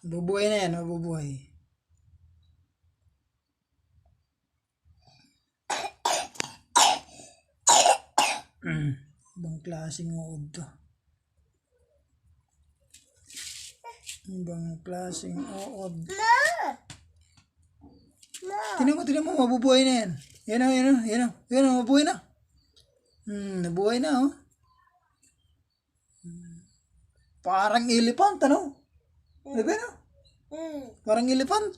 Mabubuhay na yan, mabubuhay. Ibang klaseng uod to. Ibang klaseng uod. Tingnan mo, mabubuhay na yan. Yan o, mabuhay na. Nabuhay na, oh. Parang elephant, ano? Diba, no? Parang elephant.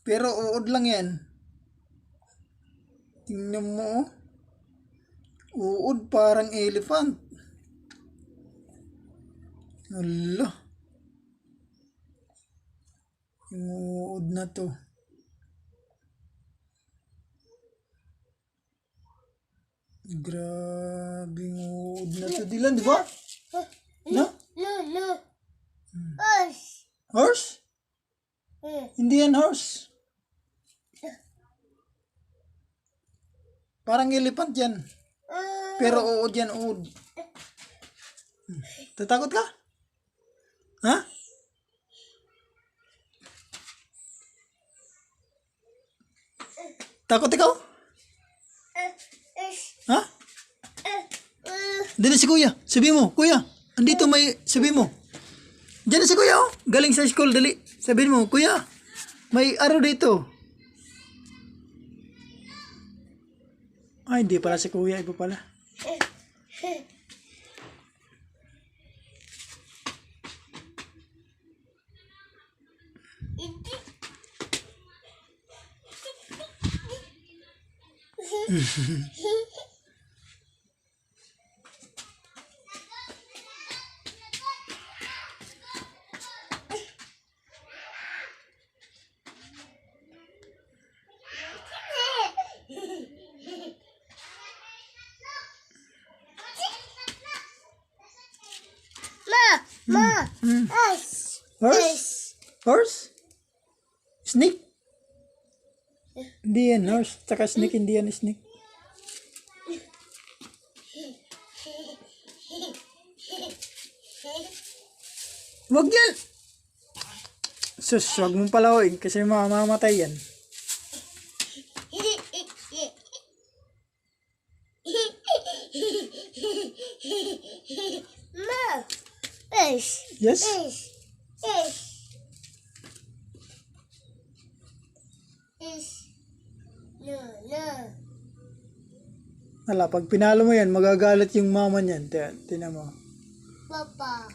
Pero uod lang yan. Tingnan mo, oh. Uod parang elephant. Hala. Yung uod na to. Grabing uod na to, Dylan, di ba? No? Horse? Hindi yan horse. Parang elephant yan. Pero uod yan, uod. Tatakot ka? Ha? Takot ikaw? Ha? Dali si kuya. Sabi mo, kuya. Andito may, sabi mo. Diyan na si kuya, oh. Galing sa school, dali. Sabihin mo, kuya. May araw dito. Ay, hindi pala si kuya. Iba pala. Horse? Horse? Snake? Hindi yan horse. Tsaka snake, hindi yan snake. Wag yan! Sus, wag mong palawin kasi mamamatay yan. Yes? Wala, pag pinalo mo yan, magagalit yung mama niyan. Tinan mo. Papa.